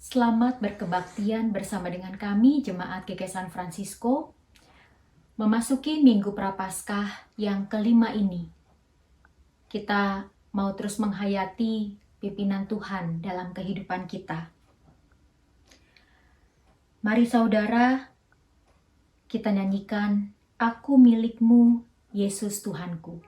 Selamat berkebaktian bersama dengan kami, Jemaat GK San Francisco, memasuki Minggu Prapaskah yang kelima ini. Kita mau terus menghayati pimpinan Tuhan dalam kehidupan kita. Mari saudara, kita nyanyikan, Aku milikmu, Yesus Tuhanku.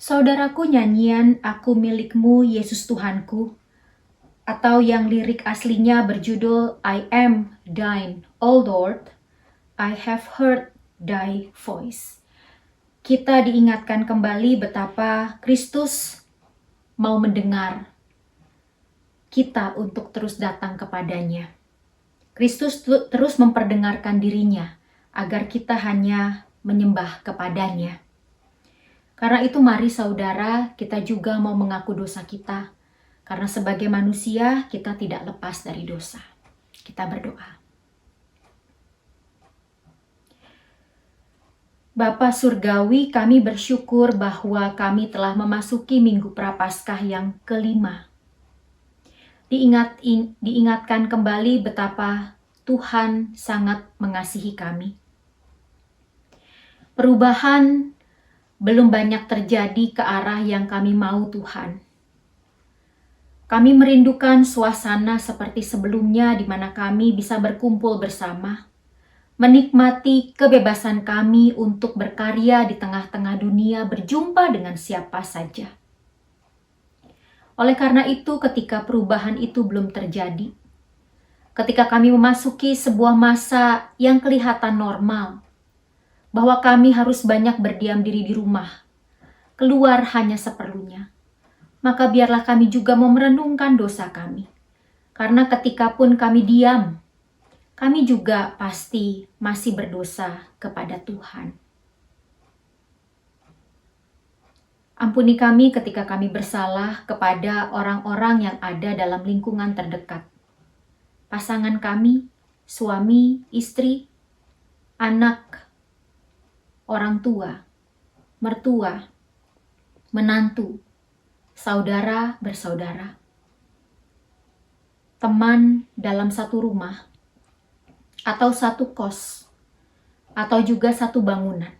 Saudaraku, nyanyian Aku milikmu, Yesus Tuhanku, atau yang lirik aslinya berjudul I am thine, O Lord, I have heard thy voice. Kita diingatkan kembali betapa Kristus mau mendengar kita untuk terus datang kepadanya. Kristus terus memperdengarkan dirinya agar kita hanya menyembah kepadanya. Karena itu mari saudara, kita juga mau mengaku dosa kita. Karena sebagai manusia, kita tidak lepas dari dosa. Kita berdoa. Bapa Surgawi, kami bersyukur bahwa kami telah memasuki Minggu Prapaskah yang kelima. Diingatkan kembali betapa Tuhan sangat mengasihi kami. Perubahan belum banyak terjadi ke arah yang kami mau, Tuhan. Kami merindukan suasana seperti sebelumnya di mana kami bisa berkumpul bersama, menikmati kebebasan kami untuk berkarya di tengah-tengah dunia, berjumpa dengan siapa saja. Oleh karena itu, ketika perubahan itu belum terjadi, ketika kami memasuki sebuah masa yang kelihatan normal, bahwa kami harus banyak berdiam diri di rumah, keluar hanya seperlunya, maka biarlah kami juga merenungkan dosa kami. Karena ketika pun kami diam, kami juga pasti masih berdosa kepada Tuhan. Ampuni kami ketika kami bersalah kepada orang-orang yang ada dalam lingkungan terdekat. Pasangan kami, suami, istri, anak, orang tua, mertua, menantu, saudara bersaudara, teman dalam satu rumah, atau satu kos, atau juga satu bangunan,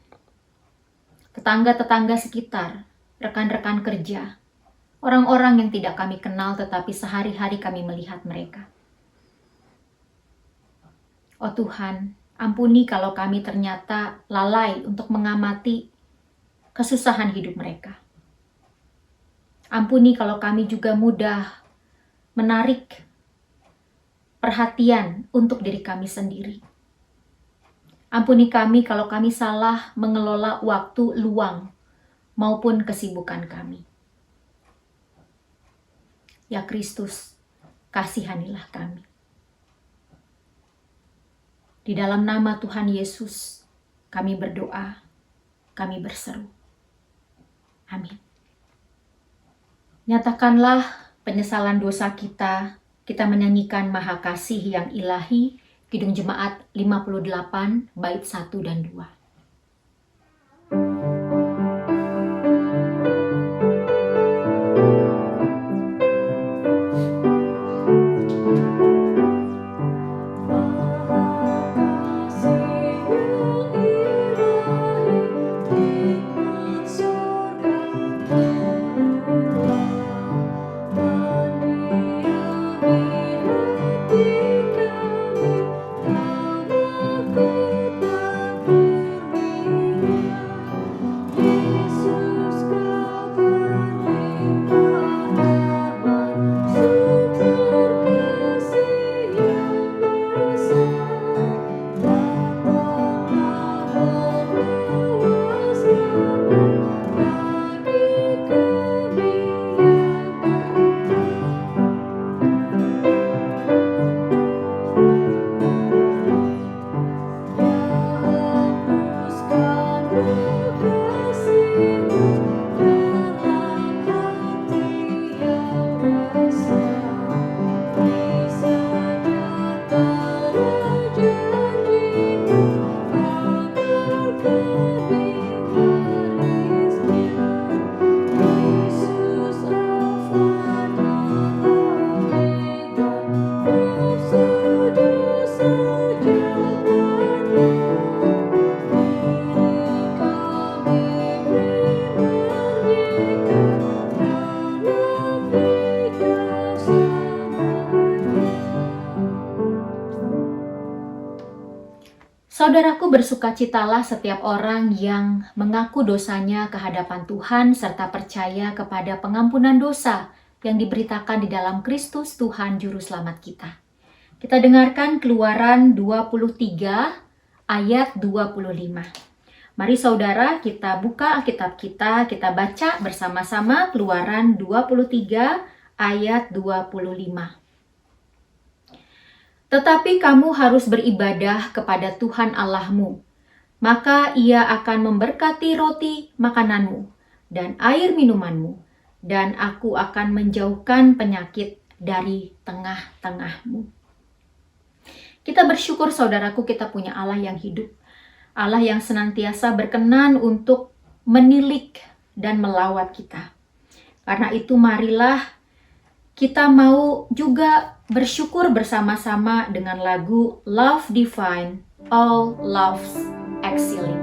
tetangga-tetangga sekitar, rekan-rekan kerja, orang-orang yang tidak kami kenal tetapi sehari-hari kami melihat mereka. Oh Tuhan, ampuni kalau kami ternyata lalai untuk mengamati kesusahan hidup mereka. Ampuni kalau kami juga mudah menarik perhatian untuk diri kami sendiri. Ampuni kami kalau kami salah mengelola waktu luang maupun kesibukan kami. Ya Kristus, kasihanilah kami. Di dalam nama Tuhan Yesus, kami berdoa, kami berseru. Amin. Nyatakanlah penyesalan dosa kita menyanyikan Maha Kasih yang Ilahi, Kidung Jemaat 58, bait 1 dan 2. Saudaraku, bersukacitalah setiap orang yang mengaku dosanya ke hadapan Tuhan serta percaya kepada pengampunan dosa yang diberitakan di dalam Kristus Tuhan Juru Selamat kita. Kita dengarkan Keluaran 23 ayat 25. Mari saudara, kita buka Alkitab kita baca bersama-sama Keluaran 23 ayat 25. Tetapi kamu harus beribadah kepada Tuhan Allahmu, maka Ia akan memberkati roti makananmu dan air minumanmu, dan aku akan menjauhkan penyakit dari tengah-tengahmu. Kita bersyukur saudaraku, kita punya Allah yang hidup, Allah yang senantiasa berkenan untuk menilik dan melawat kita. Karena itu marilah kita mau juga bersyukur bersama-sama dengan lagu Love Divine, All Loves Excelling.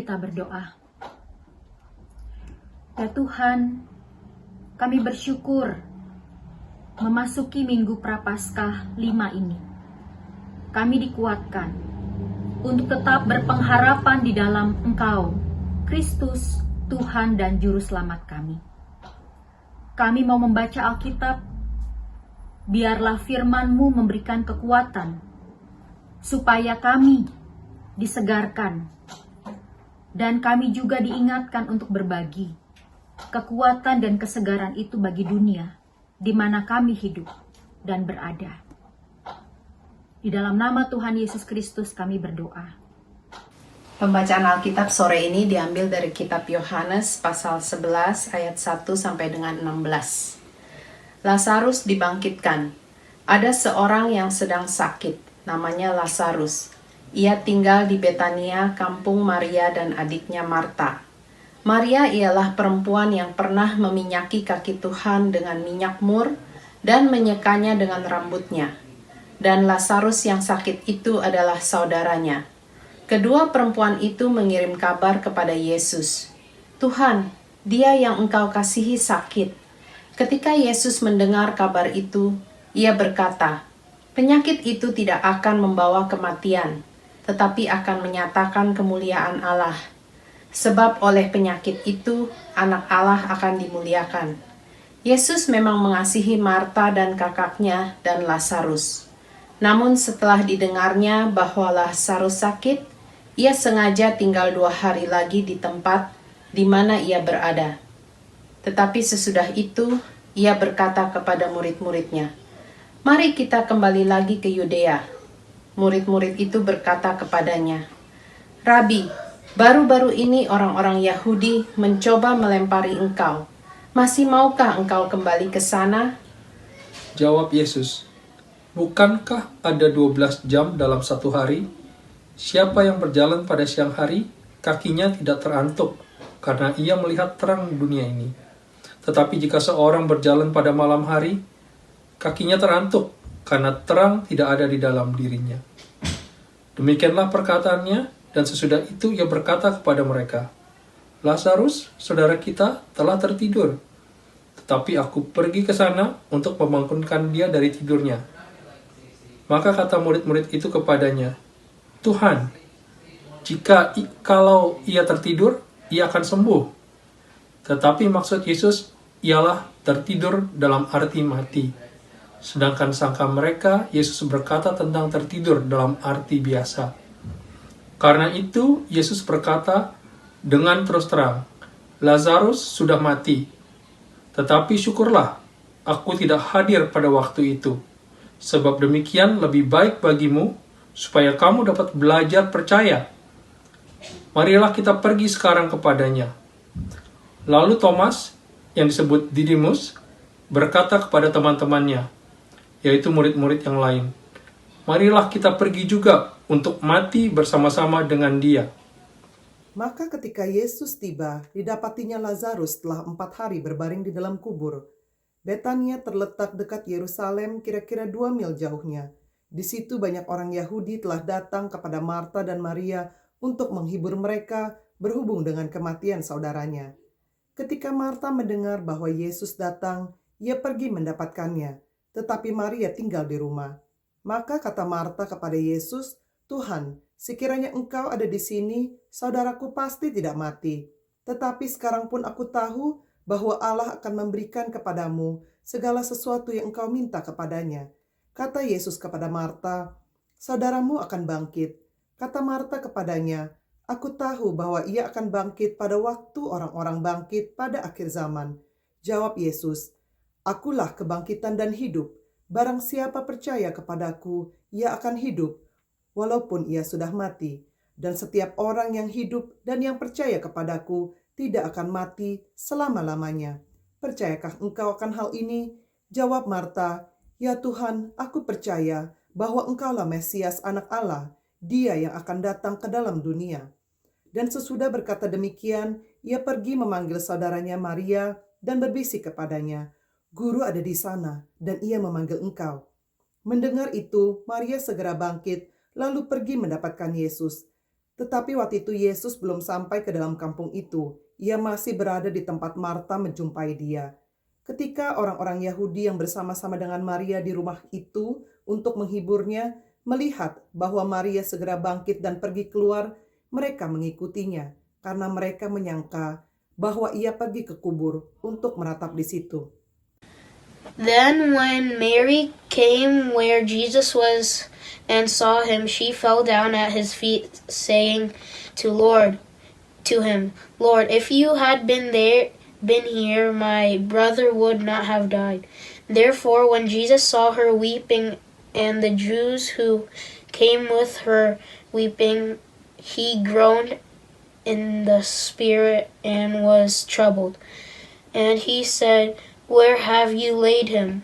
kita berdoa. Ya Tuhan, kami bersyukur memasuki Minggu Prapaskah 5 ini. Kami dikuatkan untuk tetap berpengharapan di dalam Engkau, Kristus, Tuhan dan Juru Selamat kami. Kami mau membaca Alkitab, biarlah firman-Mu memberikan kekuatan, supaya kami disegarkan, dan kami juga diingatkan untuk berbagi. Kekuatan dan kesegaran itu bagi dunia, di mana kami hidup dan berada. Di dalam nama Tuhan Yesus Kristus kami berdoa. Pembacaan Alkitab sore ini diambil dari kitab Yohanes pasal 11 ayat 1 sampai dengan 16. Lazarus dibangkitkan. Ada seorang yang sedang sakit, namanya Lazarus. Ia tinggal di Betania, kampung Maria dan adiknya Marta. Maria ialah perempuan yang pernah meminyaki kaki Tuhan dengan minyak mur dan menyekanya dengan rambutnya. Dan Lazarus yang sakit itu adalah saudaranya. Kedua perempuan itu mengirim kabar kepada Yesus. Tuhan, dia yang engkau kasihi sakit. Ketika Yesus mendengar kabar itu, ia berkata, penyakit itu tidak akan membawa kematian, tetapi akan menyatakan kemuliaan Allah. Sebab oleh penyakit itu, anak Allah akan dimuliakan. Yesus memang mengasihi Marta dan kakaknya dan Lazarus. Namun setelah didengarnya bahwa Lazarus sakit, ia sengaja tinggal 2 hari lagi di tempat di mana ia berada. Tetapi sesudah itu, ia berkata kepada murid-muridnya, mari kita kembali lagi ke Yudea. Murid-murid itu berkata kepadanya, Rabi, baru-baru ini orang-orang Yahudi mencoba melempari engkau. Masih maukah engkau kembali ke sana? Jawab Yesus, bukankah ada 12 jam dalam satu hari? Siapa yang berjalan pada siang hari, kakinya tidak terantuk, karena ia melihat terang dunia ini. Tetapi jika seorang berjalan pada malam hari, kakinya terantuk, karena terang tidak ada di dalam dirinya. Demikianlah perkataannya, dan sesudah itu ia berkata kepada mereka, Lazarus, saudara kita, telah tertidur. Tetapi aku pergi ke sana untuk membangunkan dia dari tidurnya. Maka kata murid-murid itu kepadanya, Tuhan, kalau ia tertidur, ia akan sembuh. Tetapi maksud Yesus ialah tertidur dalam arti mati. Sedangkan sangka mereka, Yesus berkata tentang tertidur dalam arti biasa. Karena itu, Yesus berkata dengan terus terang, Lazarus sudah mati. Tetapi syukurlah, aku tidak hadir pada waktu itu. Sebab demikian lebih baik bagimu, supaya kamu dapat belajar percaya. Marilah kita pergi sekarang kepadanya. Lalu Thomas, yang disebut Didimus, berkata kepada teman-temannya, yaitu murid-murid yang lain, marilah kita pergi juga untuk mati bersama-sama dengan dia. Maka ketika Yesus tiba, didapatinya Lazarus telah 4 hari berbaring di dalam kubur. Betania terletak dekat Yerusalem kira-kira 2 mil jauhnya. Di situ banyak orang Yahudi telah datang kepada Marta dan Maria untuk menghibur mereka berhubung dengan kematian saudaranya. Ketika Marta mendengar bahwa Yesus datang, ia pergi mendapatkannya, tetapi Maria tinggal di rumah. Maka kata Marta kepada Yesus, Tuhan, sekiranya engkau ada di sini, saudaraku pasti tidak mati. Tetapi sekarang pun aku tahu bahwa Allah akan memberikan kepadamu segala sesuatu yang engkau minta kepadanya. Kata Yesus kepada Marta, saudaramu akan bangkit. Kata Marta kepadanya, aku tahu bahwa ia akan bangkit pada waktu orang-orang bangkit pada akhir zaman. Jawab Yesus, akulah kebangkitan dan hidup. Barang siapa percaya kepadaku, ia akan hidup, walaupun ia sudah mati. Dan setiap orang yang hidup dan yang percaya kepadaku tidak akan mati selama-lamanya. Percayakah engkau akan hal ini? Jawab Marta, ya Tuhan, aku percaya bahwa engkaulah Mesias anak Allah, dia yang akan datang ke dalam dunia. Dan sesudah berkata demikian, ia pergi memanggil saudaranya Maria dan berbisik kepadanya, Guru ada di sana dan ia memanggil engkau. Mendengar itu, Maria segera bangkit, lalu pergi mendapatkan Yesus. Tetapi waktu itu Yesus belum sampai ke dalam kampung itu. Ia masih berada di tempat Marta menjumpai dia. Ketika orang-orang Yahudi yang bersama-sama dengan Maria di rumah itu untuk menghiburnya, melihat bahwa Maria segera bangkit dan pergi keluar, mereka mengikutinya karena mereka menyangka bahwa ia pergi ke kubur untuk meratap di situ. Then when Mary came where Jesus was and saw him, she fell down at his feet, saying to him, Lord, if you had been here, my brother would not have died. Therefore, when Jesus saw her weeping, and the Jews who came with her weeping, he groaned in the spirit and was troubled. And he said, Where have you laid him?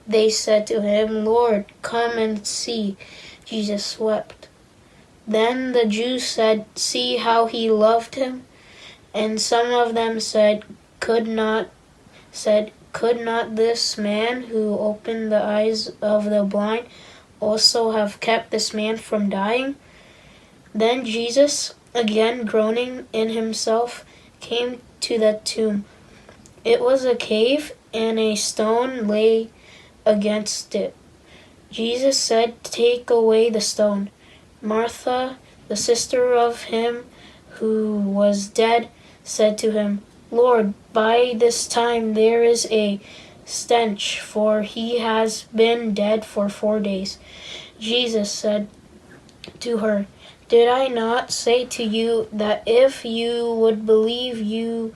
They said to him, Lord, come and see. Jesus wept. Then the Jews said, See how he loved him? And some of them said, Could not this man who opened the eyes of the blind also have kept this man from dying? Then Jesus, again groaning in himself, came to the tomb. It was a cave, and a stone lay against it. Jesus said, Take away the stone. Martha, the sister of him who was dead, said to him, Lord, by this time there is a stench, for he has been dead for 4 days. Jesus said to her, Did I not say to you that if you would believe, you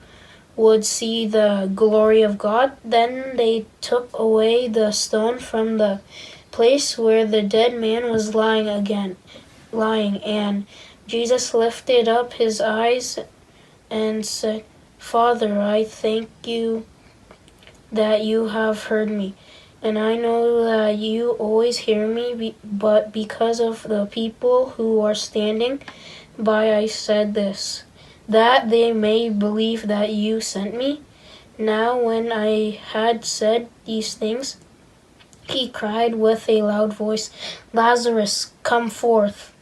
would see the glory of God? Then they took away the stone from the place where the dead man was lying, and Jesus lifted up his eyes and said, Father, I thank you that you have heard me, and I know that you always hear me, but because of the people who are standing by, I said this, that they may believe that you sent me. Now when I had said these things, he cried with a loud voice, Lazarus, come forth.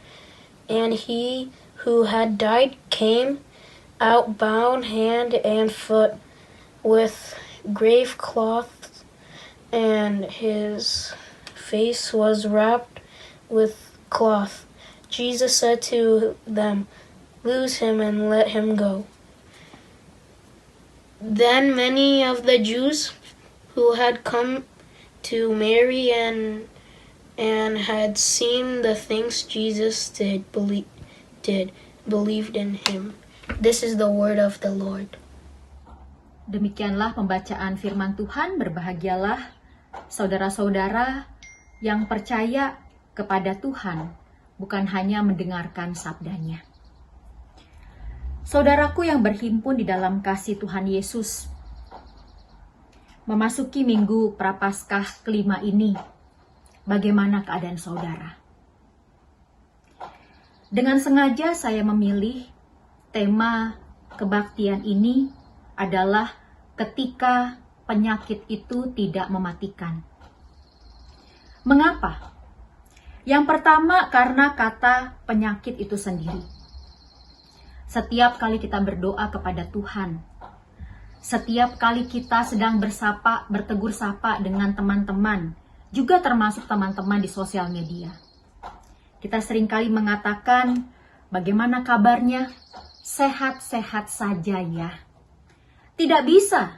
And he who had died came out bound hand and foot with grave cloths, and his face was wrapped with cloth. Jesus said to them, Loose him and let him go. Then many of the Jews who had come to Mary and had seen the things Jesus did believed in him. This is the word of the Lord. Demikianlah pembacaan firman Tuhan. Berbahagialah saudara-saudara yang percaya kepada Tuhan, bukan hanya mendengarkan sabdanya. Saudaraku yang berhimpun di dalam kasih Tuhan Yesus, memasuki minggu Prapaskah kelima ini, bagaimana keadaan saudara? Dengan sengaja saya memilih tema kebaktian ini adalah ketika penyakit itu tidak mematikan. Mengapa? Yang pertama, karena kata penyakit itu sendiri. Setiap kali kita berdoa kepada Tuhan, setiap kali kita sedang bertegur sapa dengan teman-teman, juga termasuk teman-teman di sosial media, kita seringkali mengatakan, bagaimana kabarnya? Sehat-sehat saja ya. Tidak bisa,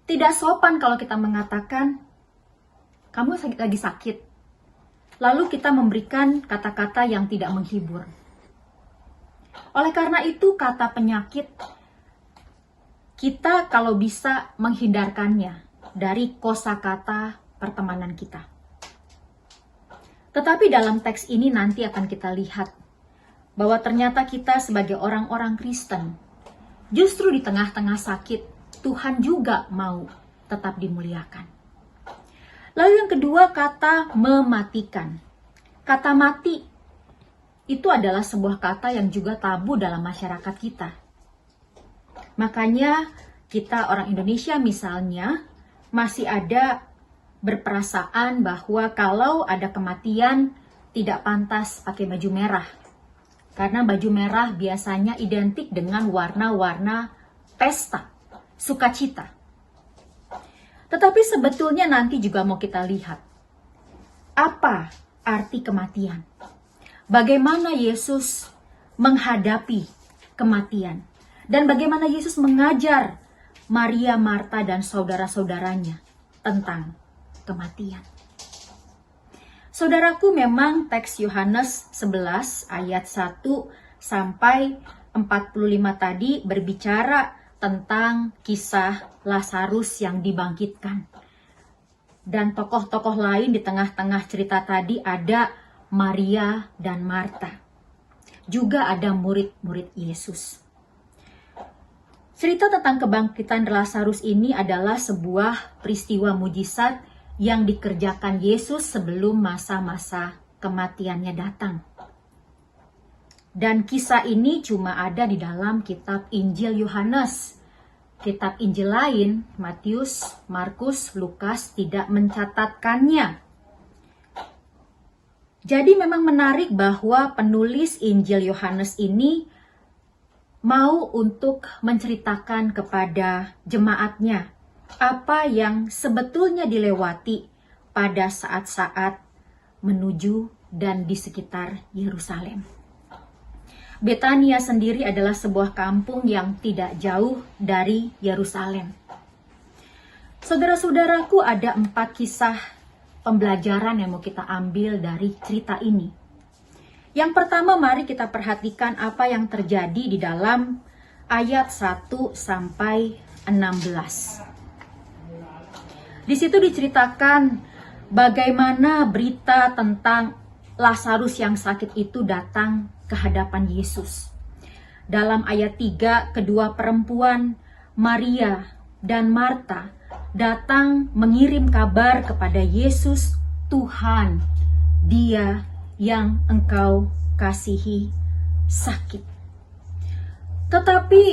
tidak sopan kalau kita mengatakan, kamu lagi sakit. Lalu kita memberikan kata-kata yang tidak menghibur. Oleh karena itu, kata penyakit, kita kalau bisa menghindarkannya dari kosakata pertemanan kita. Tetapi dalam teks ini nanti akan kita lihat bahwa ternyata kita sebagai orang-orang Kristen, justru di tengah-tengah sakit, Tuhan juga mau tetap dimuliakan. Lalu yang kedua, kata mematikan. Kata mati itu adalah sebuah kata yang juga tabu dalam masyarakat kita. Makanya kita orang Indonesia misalnya masih ada berperasaan bahwa kalau ada kematian tidak pantas pakai baju merah. Karena baju merah biasanya identik dengan warna-warna pesta, sukacita. Tetapi sebetulnya nanti juga mau kita lihat, apa arti kematian? Bagaimana Yesus menghadapi kematian? Dan bagaimana Yesus mengajar Maria, Marta, dan saudara-saudaranya tentang kematian? Saudaraku, memang teks Yohanes 11 ayat 1 sampai 45 tadi berbicara tentang kisah Lazarus yang dibangkitkan. Dan tokoh-tokoh lain di tengah-tengah cerita tadi ada Maria dan Marta. Juga ada murid-murid Yesus. Cerita tentang kebangkitan Lazarus ini adalah sebuah peristiwa mujizat yang dikerjakan Yesus sebelum masa-masa kematiannya datang. Dan kisah ini cuma ada di dalam kitab Injil Yohanes. Kitab Injil lain, Matius, Markus, Lukas tidak mencatatkannya. Jadi memang menarik bahwa penulis Injil Yohanes ini mau untuk menceritakan kepada jemaatnya apa yang sebetulnya dilewati pada saat-saat menuju dan di sekitar Yerusalem. Betania sendiri adalah sebuah kampung yang tidak jauh dari Yerusalem. Saudara-saudaraku, ada 4 kisah pembelajaran yang mau kita ambil dari cerita ini. Yang pertama, mari kita perhatikan apa yang terjadi di dalam ayat 1 sampai 16. Di situ diceritakan bagaimana berita tentang Lazarus yang sakit itu datang ke hadapan Yesus. Dalam ayat 3, kedua perempuan, Maria dan Marta, datang mengirim kabar kepada Yesus, Tuhan, Dia yang Engkau kasihi sakit. Tetapi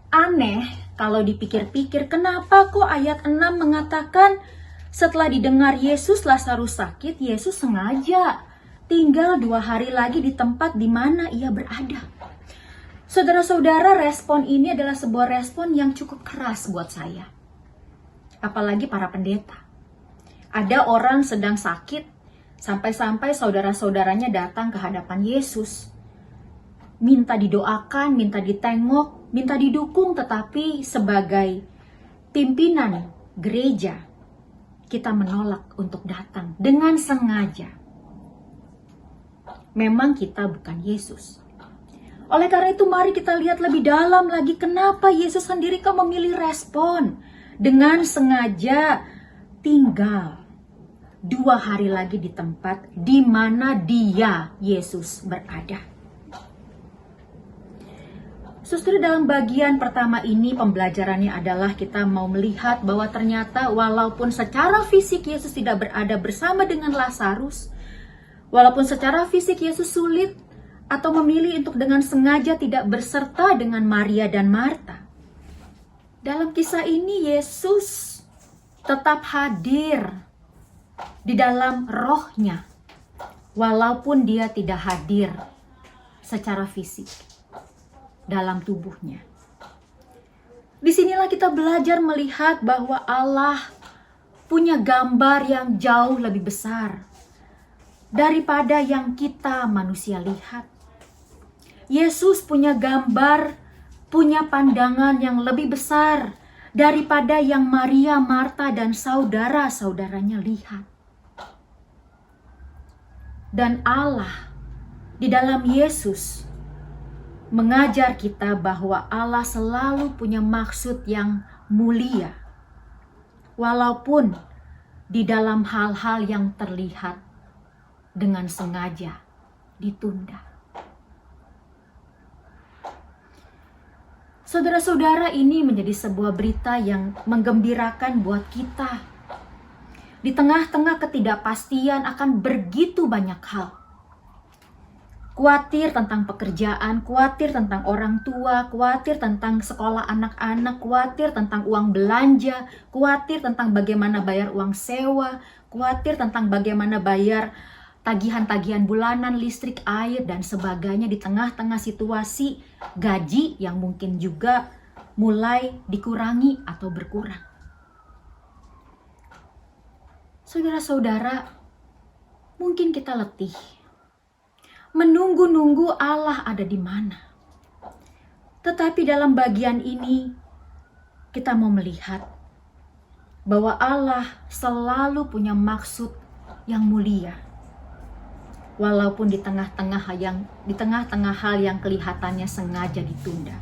aneh kalau dipikir-pikir, kenapa kok ayat 6 mengatakan setelah didengar Yesus Lazarus sakit, Yesus sengaja tinggal 2 hari lagi di tempat di mana ia berada. Saudara-saudara, respon ini adalah sebuah respon yang cukup keras buat saya. Apalagi para pendeta. Ada orang sedang sakit, sampai-sampai saudara-saudaranya datang ke hadapan Yesus. Minta didoakan, minta ditengok, minta didukung, tetapi sebagai pimpinan gereja, kita menolak untuk datang dengan sengaja. Memang kita bukan Yesus. Oleh karena itu, mari kita lihat lebih dalam lagi kenapa Yesus sendiri kok memilih respon dengan sengaja tinggal 2 hari lagi di tempat di mana Dia, Yesus, berada. Saudara, dalam bagian pertama ini pembelajarannya adalah kita mau melihat bahwa ternyata walaupun secara fisik Yesus tidak berada bersama dengan Lazarus, walaupun secara fisik Yesus sulit atau memilih untuk dengan sengaja tidak berserta dengan Maria dan Marta, dalam kisah ini Yesus tetap hadir di dalam rohnya, walaupun Dia tidak hadir secara fisik dalam tubuhnya. Disinilah kita belajar melihat bahwa Allah punya gambar yang jauh lebih besar daripada yang kita manusia lihat. Yesus punya gambar, punya pandangan yang lebih besar daripada yang Maria, Marta, dan saudara-saudaranya lihat. Dan Allah di dalam Yesus mengajar kita bahwa Allah selalu punya maksud yang mulia, walaupun di dalam hal-hal yang terlihat dengan sengaja ditunda. Saudara-saudara, ini menjadi sebuah berita yang menggembirakan buat kita. Di tengah-tengah ketidakpastian akan begitu banyak hal. Khawatir tentang pekerjaan, khawatir tentang orang tua, khawatir tentang sekolah anak-anak, khawatir tentang uang belanja, khawatir tentang bagaimana bayar uang sewa, khawatir tentang bagaimana bayar tagihan-tagihan bulanan, listrik, air, dan sebagainya di tengah-tengah situasi gaji yang mungkin juga mulai dikurangi atau berkurang. Saudara-saudara, mungkin kita letih, menunggu-nunggu Allah ada di mana. Tetapi dalam bagian ini, kita mau melihat bahwa Allah selalu punya maksud yang mulia. Walaupun di tengah-tengah hal yang kelihatannya sengaja ditunda.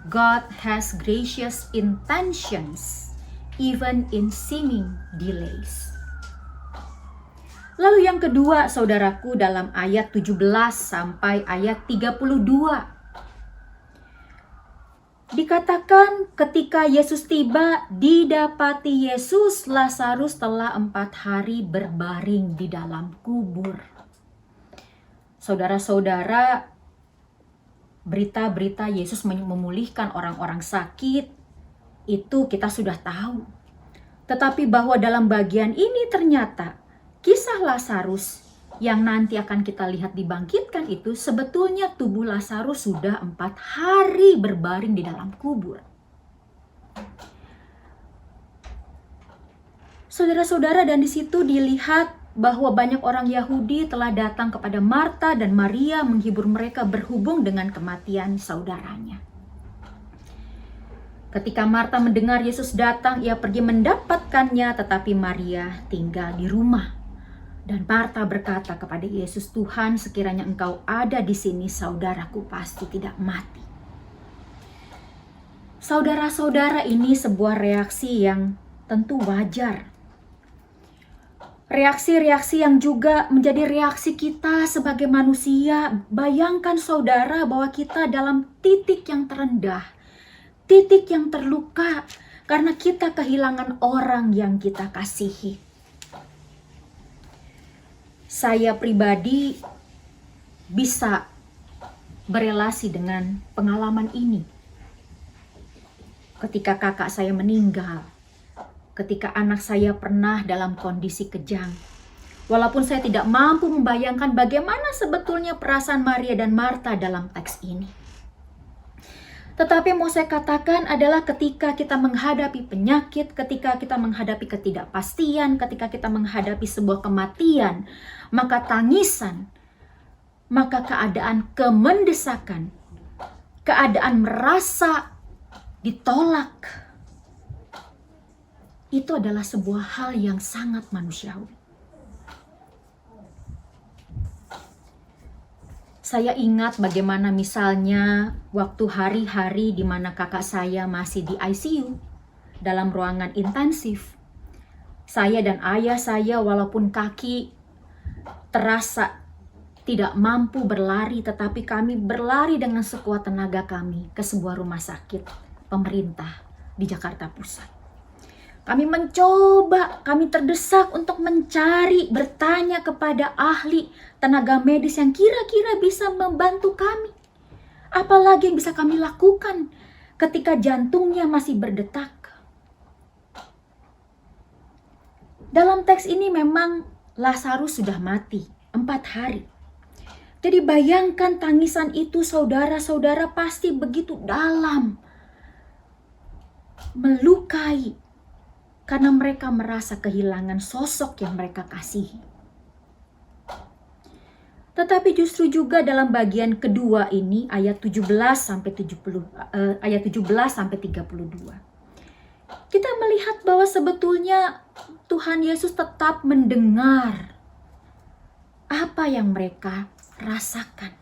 God has gracious intentions even in seeming delays. Lalu yang kedua, saudaraku, dalam ayat 17 sampai ayat 32. Dikatakan ketika Yesus tiba, didapati Yesus Lazarus telah 4 hari berbaring di dalam kubur. Saudara-saudara, berita-berita Yesus memulihkan orang-orang sakit, itu kita sudah tahu. Tetapi bahwa dalam bagian ini ternyata kisah Lazarus yang nanti akan kita lihat dibangkitkan itu, sebetulnya tubuh Lazarus sudah 4 hari berbaring di dalam kubur. Saudara-saudara, dan di situ dilihat bahwa banyak orang Yahudi telah datang kepada Marta dan Maria menghibur mereka berhubung dengan kematian saudaranya. Ketika Marta mendengar Yesus datang, ia pergi mendapatkannya, tetapi Maria tinggal di rumah. Dan Marta berkata kepada Yesus, "Tuhan, sekiranya Engkau ada di sini, saudaraku pasti tidak mati." Saudara-saudara, ini sebuah reaksi yang tentu wajar. Reaksi-reaksi yang juga menjadi reaksi kita sebagai manusia. Bayangkan saudara bahwa kita dalam titik yang terendah, titik yang terluka karena kita kehilangan orang yang kita kasihi. Saya pribadi bisa berelasi dengan pengalaman ini. Ketika kakak saya meninggal, ketika anak saya pernah dalam kondisi kejang. Walaupun saya tidak mampu membayangkan bagaimana sebetulnya perasaan Maria dan Marta dalam teks ini. Tetapi mau saya katakan adalah ketika kita menghadapi penyakit, ketika kita menghadapi ketidakpastian, ketika kita menghadapi sebuah kematian, maka tangisan, maka keadaan kemendesakan, keadaan merasa ditolak, itu adalah sebuah hal yang sangat manusiawi. Saya ingat bagaimana misalnya waktu hari-hari di mana kakak saya masih di ICU dalam ruangan intensif. Saya dan ayah saya walaupun kaki terasa tidak mampu berlari, tetapi kami berlari dengan sekuat tenaga kami ke sebuah rumah sakit pemerintah di Jakarta Pusat. Kami mencoba, kami terdesak untuk mencari, bertanya kepada ahli tenaga medis yang kira-kira bisa membantu kami. Apalagi yang bisa kami lakukan ketika jantungnya masih berdetak. Dalam teks ini memang Lazarus sudah mati 4 hari. Jadi bayangkan tangisan itu, saudara-saudara, pasti begitu dalam, melukai, karena mereka merasa kehilangan sosok yang mereka kasihi. Tetapi justru juga dalam bagian kedua ini, ayat 17 sampai 32. Kita melihat bahwa sebetulnya Tuhan Yesus tetap mendengar apa yang mereka rasakan.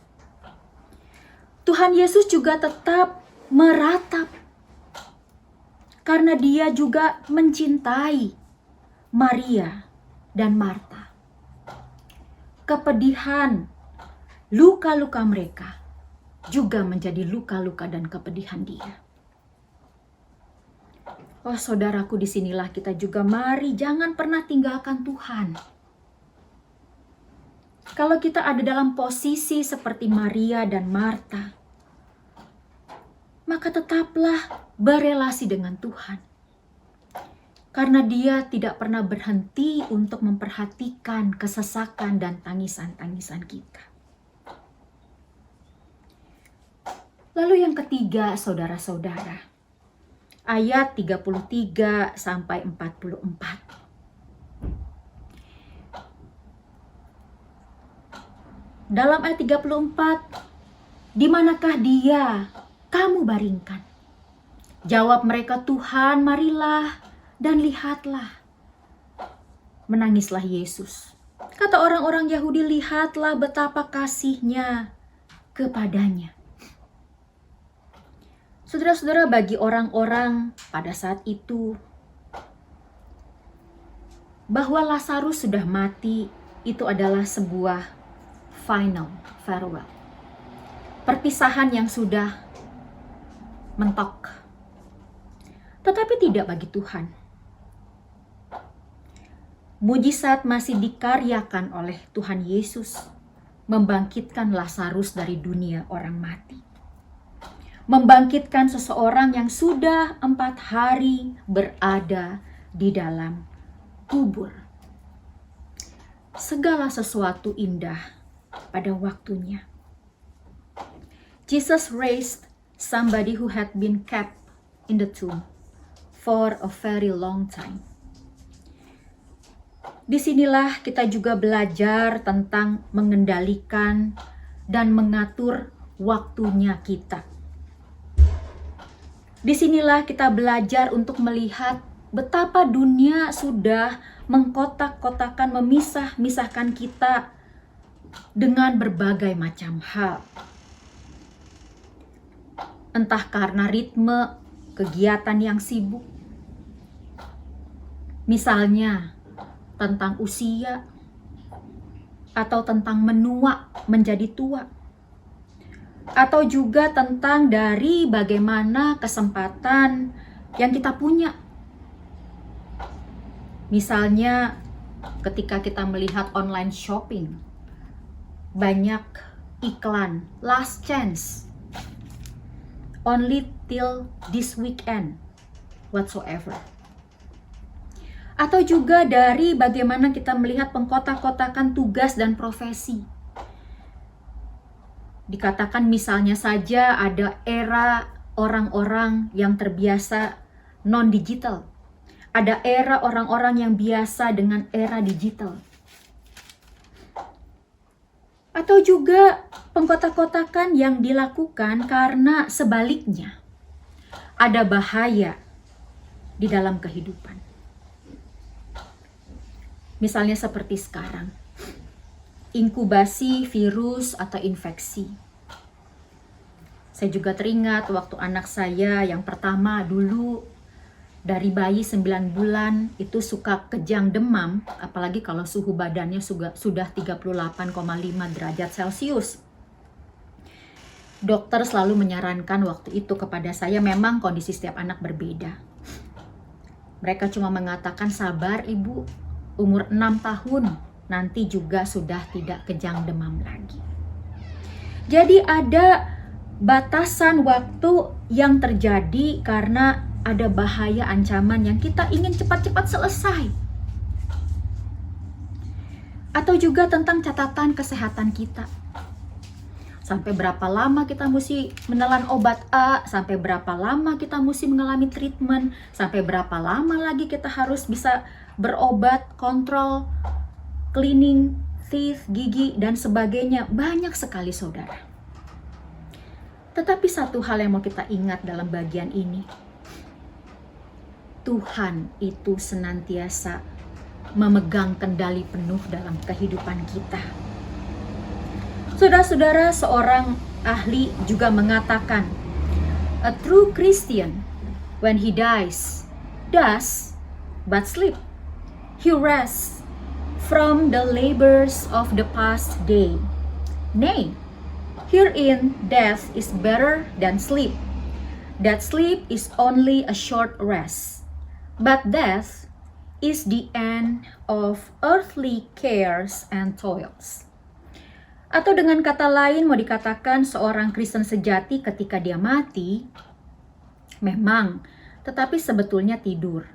Tuhan Yesus juga tetap meratap, karena dia juga mencintai Maria dan Marta. Kepedihan, luka-luka mereka juga menjadi luka-luka dan kepedihan dia. Oh saudaraku, disinilah kita juga mari jangan pernah tinggalkan Tuhan. Kalau kita ada dalam posisi seperti Maria dan Marta, maka tetaplah berelasi dengan Tuhan. karena Dia tidak pernah berhenti untuk memperhatikan kesesakan dan tangisan-tangisan kita. Lalu yang ketiga, saudara-saudara, ayat 33 sampai 44. Dalam ayat 34, di manakah Dia? Kamu baringkan. Jawab mereka, Tuhan, marilah dan lihatlah. Menangislah Yesus. Kata orang-orang Yahudi, lihatlah betapa kasih-Nya kepadanya. Saudara-saudara, bagi orang-orang pada saat itu, bahwa Lazarus sudah mati, itu adalah sebuah final farewell. Perpisahan yang sudah mentok. Tetapi tidak bagi Tuhan. Mujizat masih dikaryakan oleh Tuhan Yesus, membangkitkan Lazarus dari dunia orang mati. Membangkitkan seseorang yang sudah 4 hari berada di dalam kubur. Segala sesuatu indah pada waktunya. Jesus raised somebody who had been kept in the tomb for a very long time. Disinilah kita juga belajar tentang mengendalikan dan mengatur waktunya kita. Disinilah kita belajar untuk melihat betapa dunia sudah mengkotak-kotakan, memisah-misahkan kita dengan berbagai macam hal. Entah karena ritme kegiatan yang sibuk, misalnya tentang usia, atau tentang menua menjadi tua, atau juga tentang dari bagaimana kesempatan yang kita punya. Misalnya ketika kita melihat online shopping, banyak iklan last chance, only till this weekend, whatsoever. Atau juga dari bagaimana kita melihat pengkotak-kotakan tugas dan profesi. Dikatakan misalnya saja ada era orang-orang yang terbiasa non-digital. Ada era orang-orang yang biasa dengan era digital. Atau juga pengkotak-kotakan yang dilakukan karena sebaliknya ada bahaya di dalam kehidupan. Misalnya seperti sekarang, inkubasi virus atau infeksi. Saya juga teringat waktu anak saya yang pertama dulu dari bayi 9 bulan itu suka kejang demam, apalagi kalau suhu badannya sudah 38,5 derajat Celcius. Dokter selalu menyarankan waktu itu kepada saya, memang kondisi setiap anak berbeda. Mereka cuma mengatakan, sabar ibu, umur 6 tahun nanti juga sudah tidak kejang demam lagi. Jadi ada batasan waktu yang terjadi karena ada bahaya ancaman yang kita ingin cepat-cepat selesai. Atau juga tentang catatan kesehatan kita. Sampai berapa lama kita mesti menelan obat A, sampai berapa lama kita mesti mengalami treatment, sampai berapa lama lagi kita harus bisa berobat, kontrol, cleaning, teeth, gigi, dan sebagainya. Banyak sekali saudara. Tetapi satu hal yang mau kita ingat dalam bagian ini, Tuhan itu senantiasa memegang kendali penuh dalam kehidupan kita. Saudara-saudara, seorang ahli juga mengatakan, a true Christian, when he dies, does but sleep. He rests from the labors of the past day. Nay, herein death is better than sleep. That sleep is only a short rest, but death is the end of earthly cares and toils. Atau dengan kata lain mau dikatakan seorang Kristen sejati ketika dia mati, memang, tetapi sebetulnya tidur.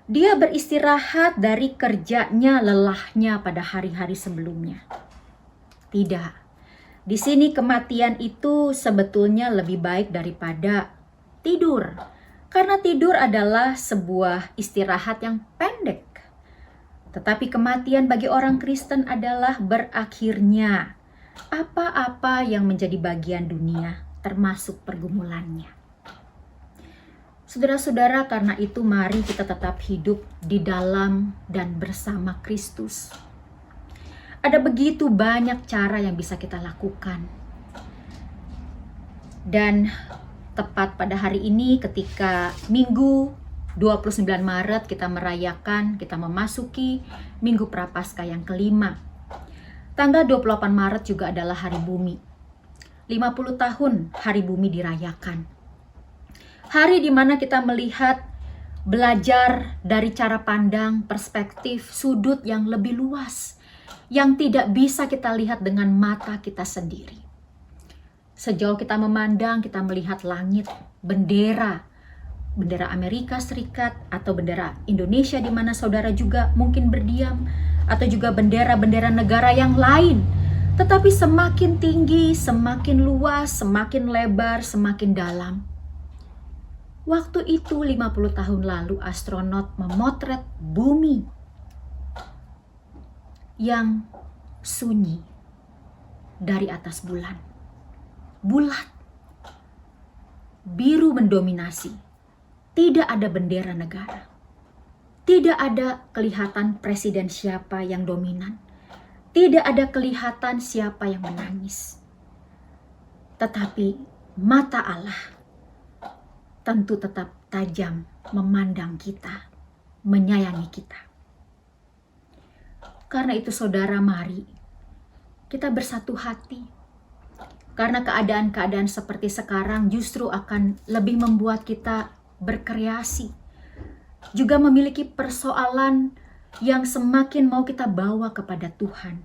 Dia beristirahat dari kerjanya, lelahnya pada hari-hari sebelumnya. Tidak. Di sini kematian itu sebetulnya lebih baik daripada tidur. Karena tidur adalah sebuah istirahat yang pendek. Tetapi kematian bagi orang Kristen adalah berakhirnya apa-apa yang menjadi bagian dunia, termasuk pergumulannya. Saudara-saudara, karena itu mari kita tetap hidup di dalam dan bersama Kristus. Ada begitu banyak cara yang bisa kita lakukan. Dan tepat pada hari ini ketika Minggu 29 Maret kita merayakan, kita memasuki Minggu Prapaskah yang kelima. Tanggal 28 Maret juga adalah Hari Bumi. 50 tahun Hari Bumi dirayakan. Hari di mana kita melihat, belajar dari cara pandang, perspektif, sudut yang lebih luas, yang tidak bisa kita lihat dengan mata kita sendiri. Sejauh kita memandang, kita melihat langit, bendera Amerika Serikat atau bendera Indonesia di mana saudara juga mungkin berdiam, atau juga bendera-bendera negara yang lain. Tetapi semakin tinggi, semakin luas, semakin lebar, semakin dalam. Waktu itu 50 tahun lalu astronot memotret bumi yang sunyi dari atas bulan. Bulat, biru mendominasi, tidak ada bendera negara, tidak ada kelihatan presiden siapa yang dominan, tidak ada kelihatan siapa yang menangis. Tetapi mata Allah tentu tetap tajam memandang kita, menyayangi kita. Karena itu saudara, mari kita bersatu hati. Karena keadaan-keadaan seperti sekarang justru akan lebih membuat kita berkreasi. Juga memiliki persoalan yang semakin mau kita bawa kepada Tuhan.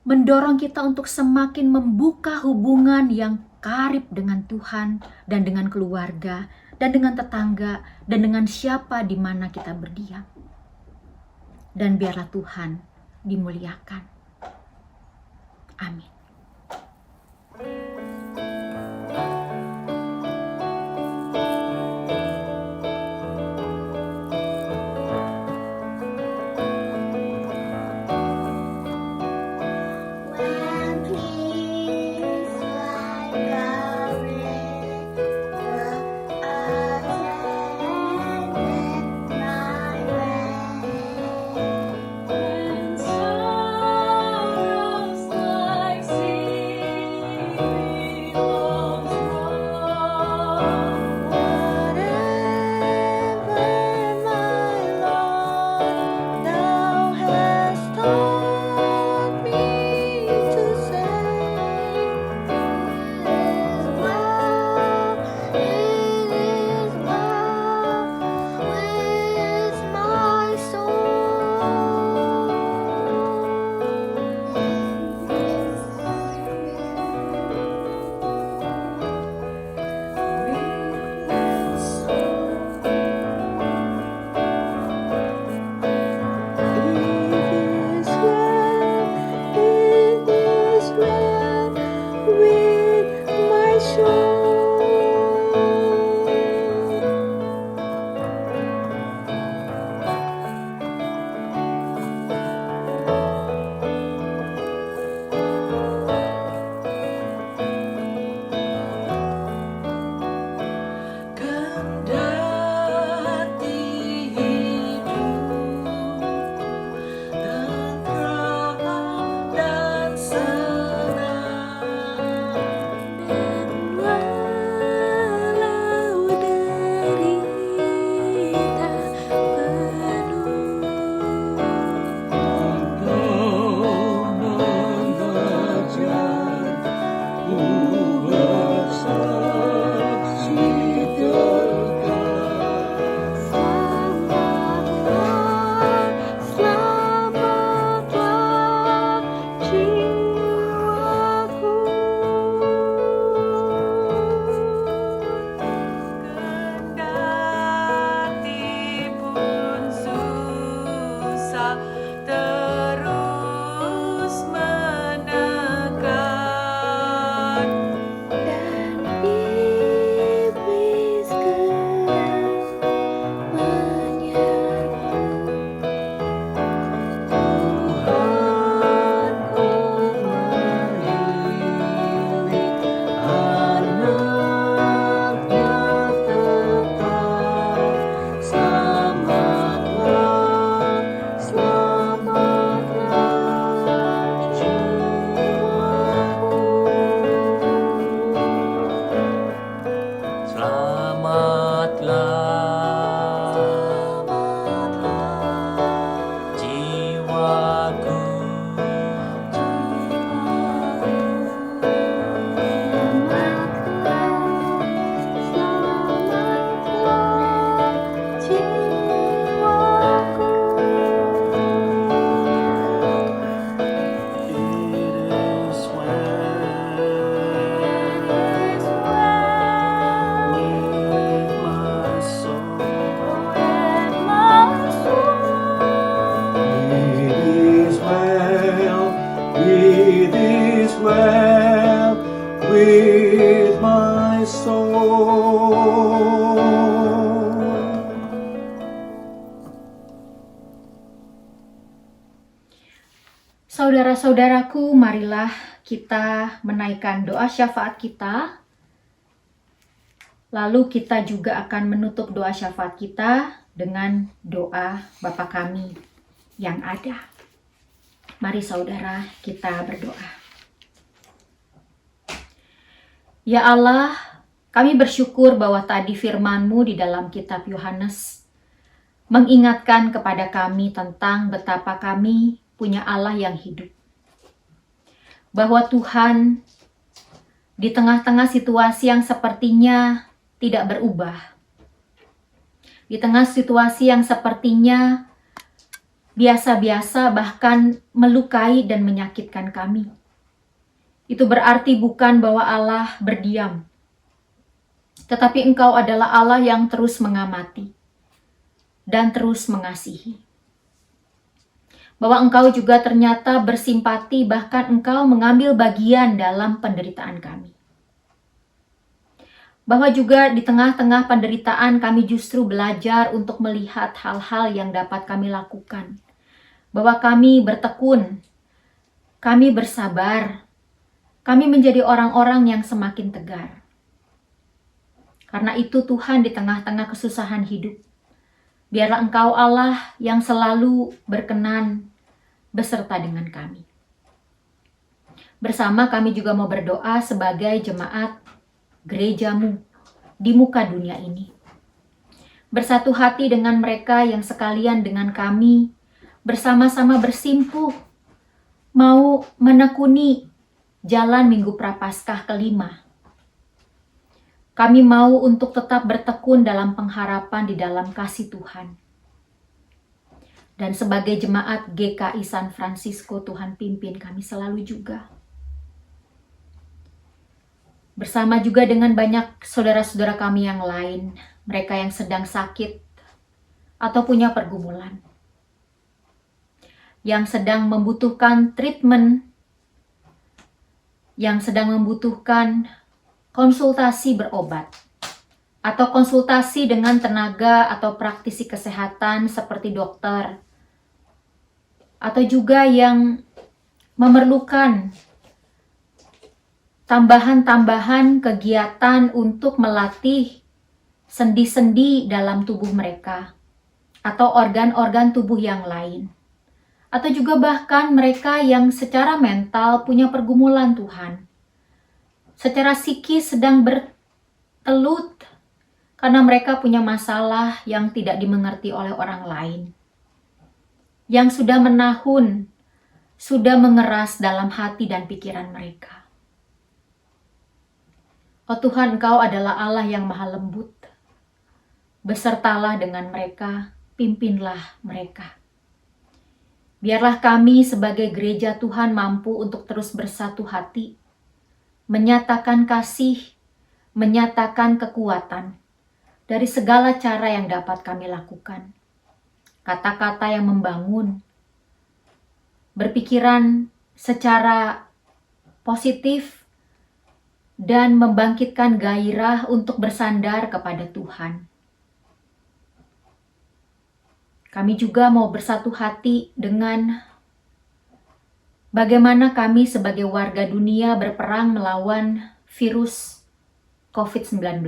Mendorong kita untuk semakin membuka hubungan yang karib dengan Tuhan dan dengan keluarga dan dengan tetangga dan dengan siapa di mana kita berdiam. Dan biarlah Tuhan dimuliakan. Amin. save my soul. Saudara-saudaraku, marilah kita menaikkan doa syafaat kita. Lalu kita juga akan menutup doa syafaat kita dengan doa Bapa kami yang ada. Mari saudara, kita berdoa. Ya Allah, kami bersyukur bahwa tadi firman-Mu di dalam kitab Yohanes mengingatkan kepada kami tentang betapa kami punya Allah yang hidup. Bahwa Tuhan di tengah-tengah situasi yang sepertinya tidak berubah, di tengah situasi yang sepertinya biasa-biasa bahkan melukai dan menyakitkan kami, itu berarti bukan bahwa Allah berdiam, tetapi Engkau adalah Allah yang terus mengamati dan terus mengasihi. Bahwa Engkau juga ternyata bersimpati, bahkan Engkau mengambil bagian dalam penderitaan kami. Bahwa juga di tengah-tengah penderitaan kami justru belajar untuk melihat hal-hal yang dapat kami lakukan. Bahwa kami bertekun, kami bersabar, kami menjadi orang-orang yang semakin tegar. Karena itu Tuhan, di tengah-tengah kesusahan hidup, biarlah Engkau Allah yang selalu berkenan beserta dengan kami. Bersama kami juga mau berdoa sebagai jemaat gereja-Mu di muka dunia ini. Bersatu hati dengan mereka yang sekalian dengan kami bersama-sama bersimpuh mau menekuni jalan Minggu Prapaskah kelima. Kami mau untuk tetap bertekun dalam pengharapan di dalam kasih Tuhan. Dan sebagai jemaat GKI San Francisco, Tuhan pimpin kami selalu juga. Bersama juga dengan banyak saudara-saudara kami yang lain, mereka yang sedang sakit atau punya pergumulan, yang sedang membutuhkan treatment, yang sedang membutuhkan konsultasi berobat, atau konsultasi dengan tenaga atau praktisi kesehatan seperti dokter, atau juga yang memerlukan tambahan-tambahan kegiatan untuk melatih sendi-sendi dalam tubuh mereka, atau organ-organ tubuh yang lain. Atau juga bahkan mereka yang secara mental punya pergumulan Tuhan. Secara psikis sedang bertelut karena mereka punya masalah yang tidak dimengerti oleh orang lain. Yang sudah menahun, sudah mengeras dalam hati dan pikiran mereka. Oh Tuhan, Engkau adalah Allah yang maha lembut. Besertalah dengan mereka, pimpinlah mereka. Biarlah kami sebagai gereja Tuhan mampu untuk terus bersatu hati, menyatakan kasih, menyatakan kekuatan dari segala cara yang dapat kami lakukan. Kata-kata yang membangun, berpikiran secara positif, dan membangkitkan gairah untuk bersandar kepada Tuhan. Kami juga mau bersatu hati dengan bagaimana kami sebagai warga dunia berperang melawan virus COVID-19.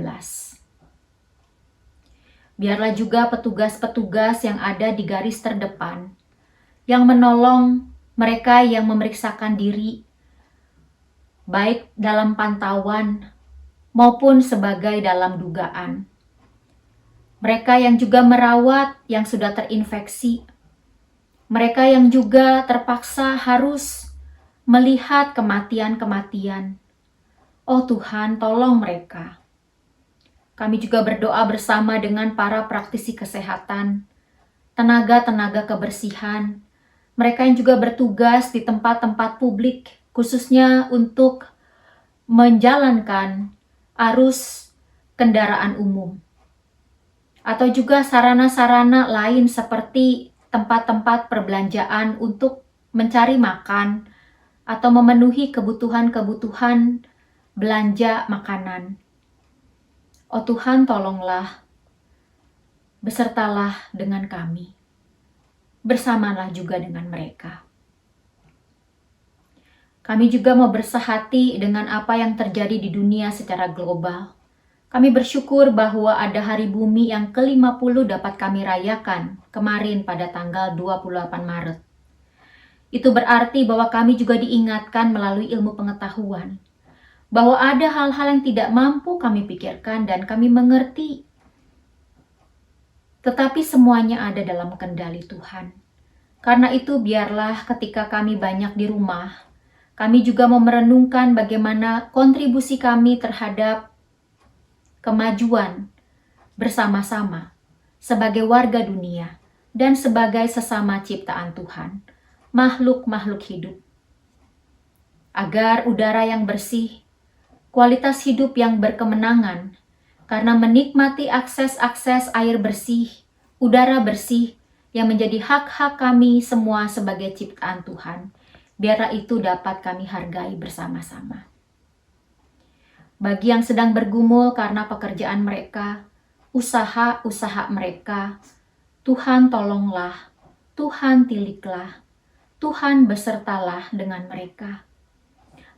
Biarlah juga petugas-petugas yang ada di garis terdepan, yang menolong mereka yang memeriksakan diri, baik dalam pantauan maupun sebagai dalam dugaan. Mereka yang juga merawat yang sudah terinfeksi. Mereka yang juga terpaksa harus melihat kematian-kematian. Oh Tuhan, tolong mereka. Kami juga berdoa bersama dengan para praktisi kesehatan, tenaga-tenaga kebersihan, mereka yang juga bertugas di tempat-tempat publik, khususnya untuk menjalankan arus kendaraan umum. Atau juga sarana-sarana lain seperti tempat-tempat perbelanjaan untuk mencari makan atau memenuhi kebutuhan-kebutuhan belanja makanan. Oh Tuhan, tolonglah, besertalah dengan kami, bersamalah juga dengan mereka. Kami juga mau bersahati dengan apa yang terjadi di dunia secara global. Kami bersyukur bahwa ada Hari Bumi yang ke-50 dapat kami rayakan kemarin pada tanggal 28 Maret. Itu berarti bahwa kami juga diingatkan melalui ilmu pengetahuan bahwa ada hal-hal yang tidak mampu kami pikirkan dan kami mengerti. Tetapi semuanya ada dalam kendali Tuhan. Karena itu biarlah ketika kami banyak di rumah, kami juga mau merenungkan bagaimana kontribusi kami terhadap kemajuan bersama-sama sebagai warga dunia dan sebagai sesama ciptaan Tuhan, makhluk-makhluk hidup. Agar udara yang bersih, kualitas hidup yang berkemenangan, karena menikmati akses-akses air bersih, udara bersih yang menjadi hak-hak kami semua sebagai ciptaan Tuhan, biarlah itu dapat kami hargai bersama-sama. Bagi yang sedang bergumul karena pekerjaan mereka, usaha-usaha mereka, Tuhan tolonglah, Tuhan tiliklah, Tuhan besertalah dengan mereka.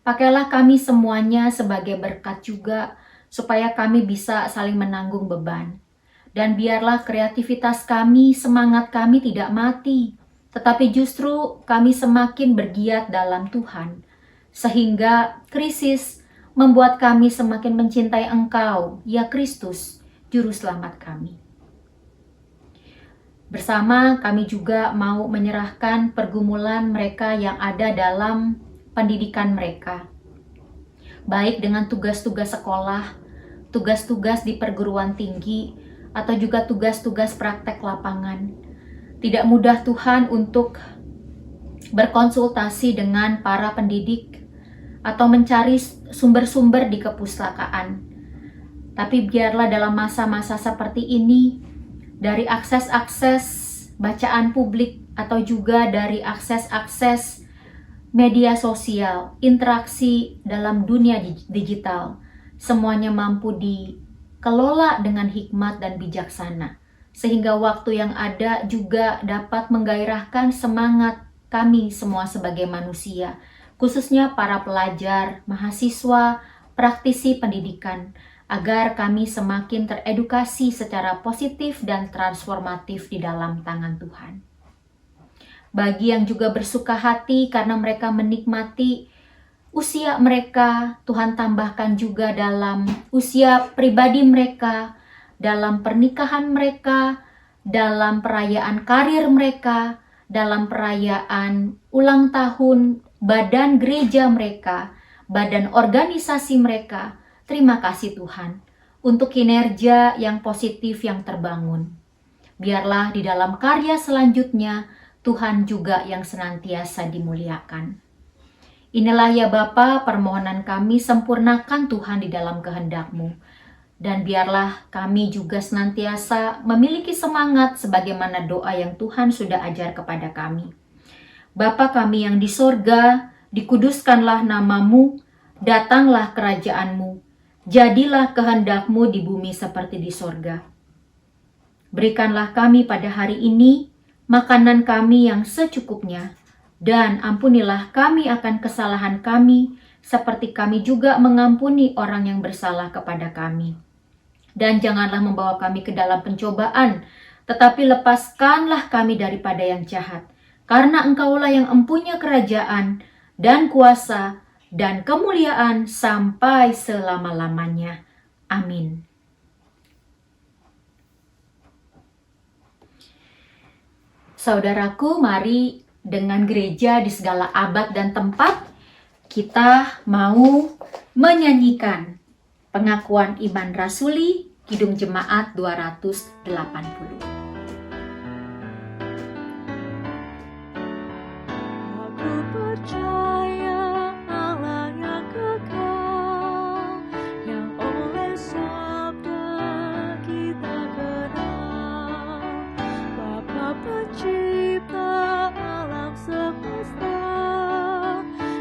Pakailah kami semuanya sebagai berkat juga, supaya kami bisa saling menanggung beban. Dan biarlah kreativitas kami, semangat kami tidak mati, tetapi justru kami semakin bergiat dalam Tuhan, sehingga krisis membuat kami semakin mencintai Engkau, ya Kristus, Juru Selamat kami. Bersama kami juga mau menyerahkan pergumulan mereka yang ada dalam pendidikan mereka, baik dengan tugas-tugas sekolah, tugas-tugas di perguruan tinggi, atau juga tugas-tugas praktek lapangan. Tidak mudah Tuhan untuk berkonsultasi dengan para pendidik atau mencari sumber-sumber di kepustakaan. Tapi biarlah dalam masa-masa seperti ini, dari akses-akses bacaan publik atau juga dari akses-akses media sosial, interaksi dalam dunia digital, semuanya mampu dikelola dengan hikmat dan bijaksana, sehingga waktu yang ada juga dapat menggairahkan semangat kami semua sebagai manusia, khususnya para pelajar, mahasiswa, praktisi pendidikan, agar kami semakin teredukasi secara positif dan transformatif di dalam tangan Tuhan. Bagi yang juga bersuka hati karena mereka menikmati usia mereka, Tuhan tambahkan juga dalam usia pribadi mereka, dalam pernikahan mereka, dalam perayaan karir mereka, dalam perayaan ulang tahun badan gereja mereka, badan organisasi mereka. Terima kasih Tuhan untuk kinerja yang positif yang terbangun. Biarlah di dalam karya selanjutnya Tuhan juga yang senantiasa dimuliakan. Inilah ya Bapa permohonan kami, sempurnakan Tuhan di dalam kehendak-Mu. Dan biarlah kami juga senantiasa memiliki semangat sebagaimana doa yang Tuhan sudah ajar kepada kami. Bapa kami yang di sorga, dikuduskanlah nama-Mu, datanglah kerajaan-Mu, jadilah kehendak-Mu di bumi seperti di sorga. Berikanlah kami pada hari ini makanan kami yang secukupnya, dan ampunilah kami akan kesalahan kami, seperti kami juga mengampuni orang yang bersalah kepada kami. Dan janganlah membawa kami ke dalam pencobaan, tetapi lepaskanlah kami daripada yang jahat. Karena Engkaulah yang empunya kerajaan dan kuasa dan kemuliaan sampai selama-lamanya. Amin. Saudaraku, mari dengan gereja di segala abad dan tempat, kita mau menyanyikan pengakuan iman rasuli, Kidung Jemaat 280. Aku percaya Allah yang kekal, yang oleh sabda kita kenal, Bapa pencipta alam semesta,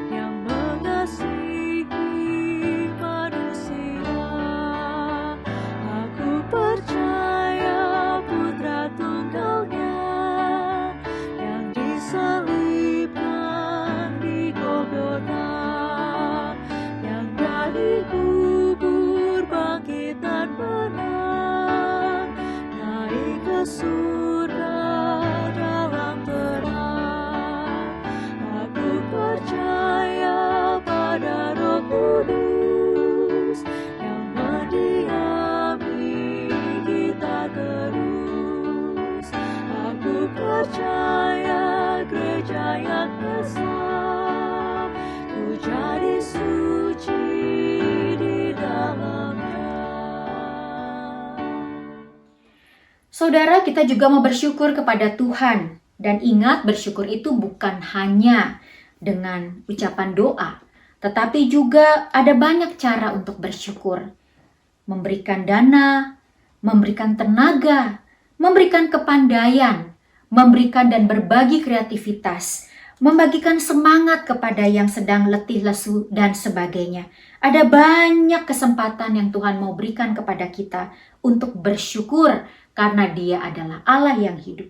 yang mengasihi Saudara, kita juga mau bersyukur kepada Tuhan. Dan ingat, bersyukur itu bukan hanya dengan ucapan doa, tetapi juga ada banyak cara untuk bersyukur. Memberikan dana, memberikan tenaga, memberikan kepandaian, memberikan dan berbagi kreativitas, membagikan semangat kepada yang sedang letih lesu, dan sebagainya. Ada banyak kesempatan yang Tuhan mau berikan kepada kita untuk bersyukur karena Dia adalah Allah yang hidup.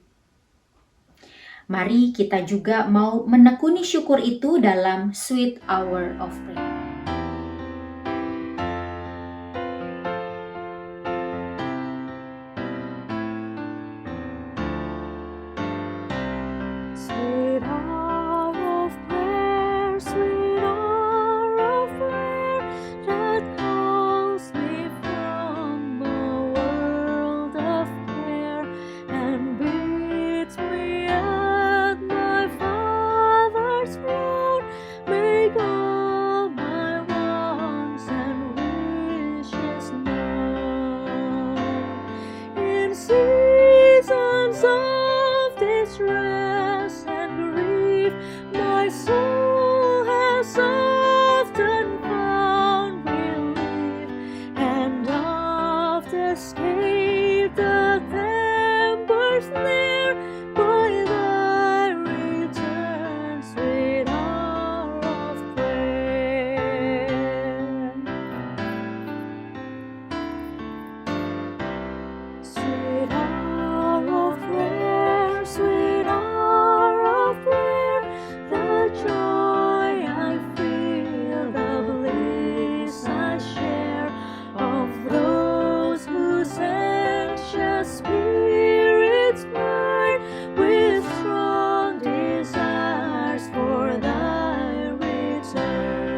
Mari kita juga mau menekuni syukur itu dalam sweet hour of prayer. Sweet hour of prayer, sweet hour of prayer, that calls me from a world of care and bids me at my Father's throne, make all my wants and wishes known. In seasons of distress and grief, my soul has often found relief, and oft escaped the tempter's snare by thy return, sweet hour of prayer. Sweet hour of prayer, sweet hour of prayer, the joy I feel, the bliss I share, of those whose anxious spirits burn with strong desires for thy return.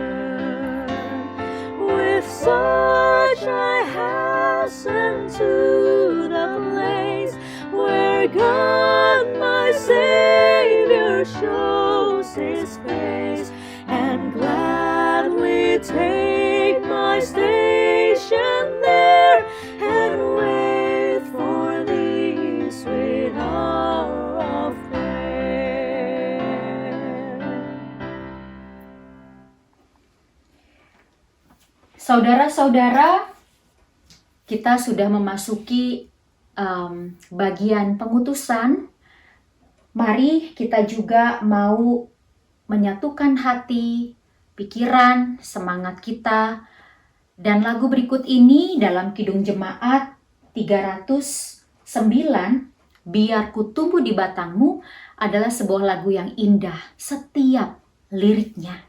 With such I hasten to the place where God my Savior shows His face, and gladly take my station there and wait for Thee, sweet hour of prayer. Saudara-saudara, kita sudah memasuki bagian pengutusan. Mari kita juga mau menyatukan hati, pikiran, semangat kita. Dan lagu berikut ini dalam Kidung Jemaat 309, Biar Ku Tumbuh di Batangmu, adalah sebuah lagu yang indah setiap liriknya.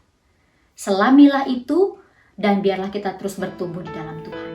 Selamilah itu, dan biarlah kita terus bertumbuh di dalam Tuhan.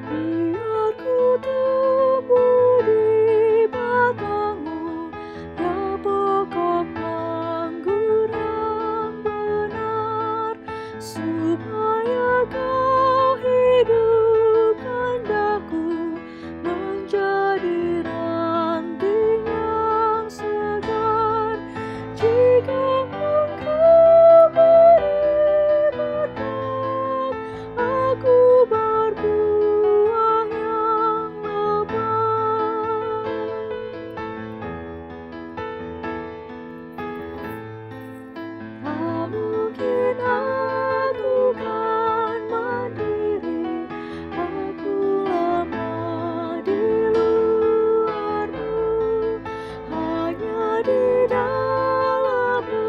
Biar ku tumbuh di batangmu, ya pokok anggur yang benar, supaya kau hidupkan daku menjadi ranting yang segar. Jika Engkau beri berkat, aku berbuah yang lebat. Tak mungkin aku kan mandiri, aku lemah di luarmu, hanya di dalammu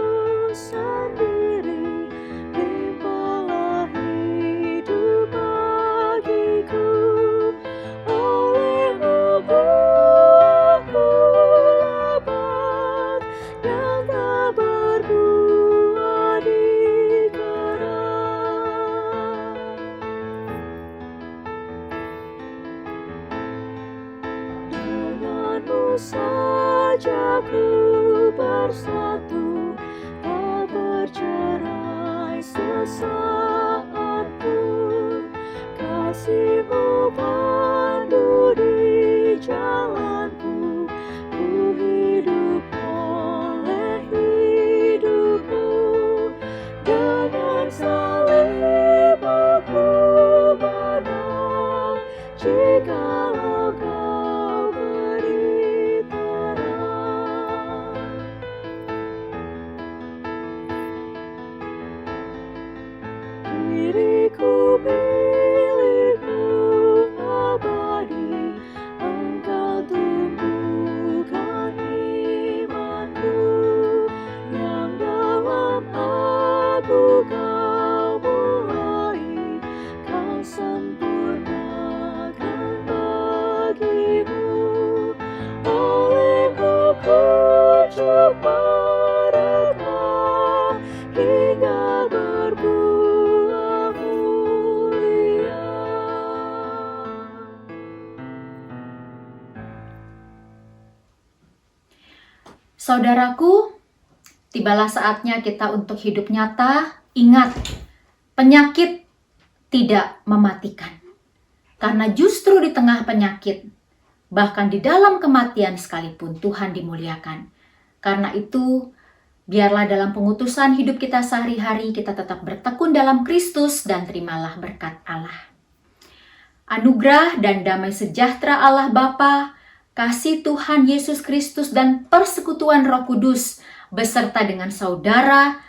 sendiri, limpahlah hidup bagiku. Olehmu buahku lebat, yang tak berbuah di karang. Denganmu saja ku bersatu, tak bercerai sesaat pun. Kasih-Mu pandu di jalanku, ku hidup oleh hidup-Mu. mereka hingga berbuah mulia. Saudaraku, tibalah saatnya kita untuk hidup nyata. Ingat, penyakit tidak mematikan. Karena justru di tengah penyakit, bahkan di dalam kematian sekalipun, Tuhan dimuliakan. Karena itu, biarlah dalam pengutusan hidup kita sehari-hari, kita tetap bertekun dalam Kristus dan terimalah berkat Allah. Anugerah dan damai sejahtera Allah Bapa, kasih Tuhan Yesus Kristus dan persekutuan Roh Kudus beserta dengan saudara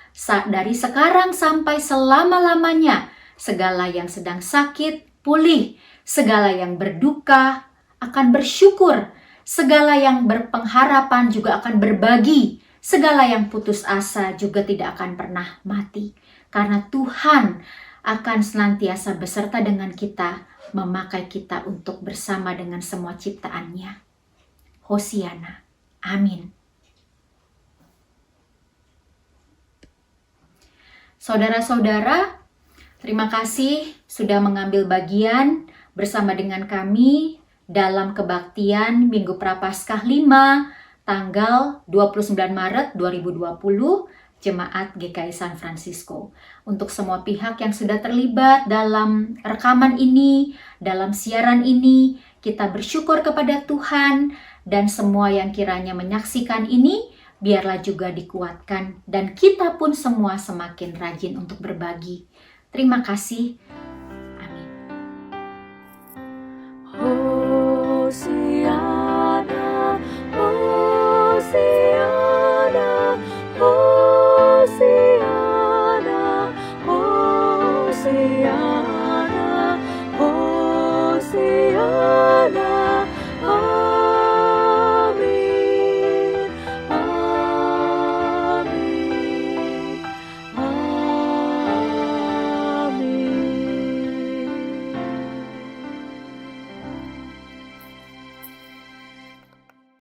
dari sekarang sampai selama-lamanya. Segala yang sedang sakit pulih, segala yang berduka akan bersyukur, segala yang berpengharapan juga akan berbagi, segala yang putus asa juga tidak akan pernah mati. Karena Tuhan akan senantiasa beserta dengan kita, memakai kita untuk bersama dengan semua ciptaannya. Hosiana. Amin. Saudara-saudara, terima kasih sudah mengambil bagian bersama dengan kami dalam kebaktian Minggu Prapaskah 5 tanggal 29 Maret 2020 Jemaat GKI San Francisco. Untuk semua pihak yang sudah terlibat dalam rekaman ini, dalam siaran ini, kita bersyukur kepada Tuhan dan semua yang kiranya menyaksikan ini, biarlah juga dikuatkan dan kita pun semua semakin rajin untuk berbagi. Terima kasih. Amin. Hosiana.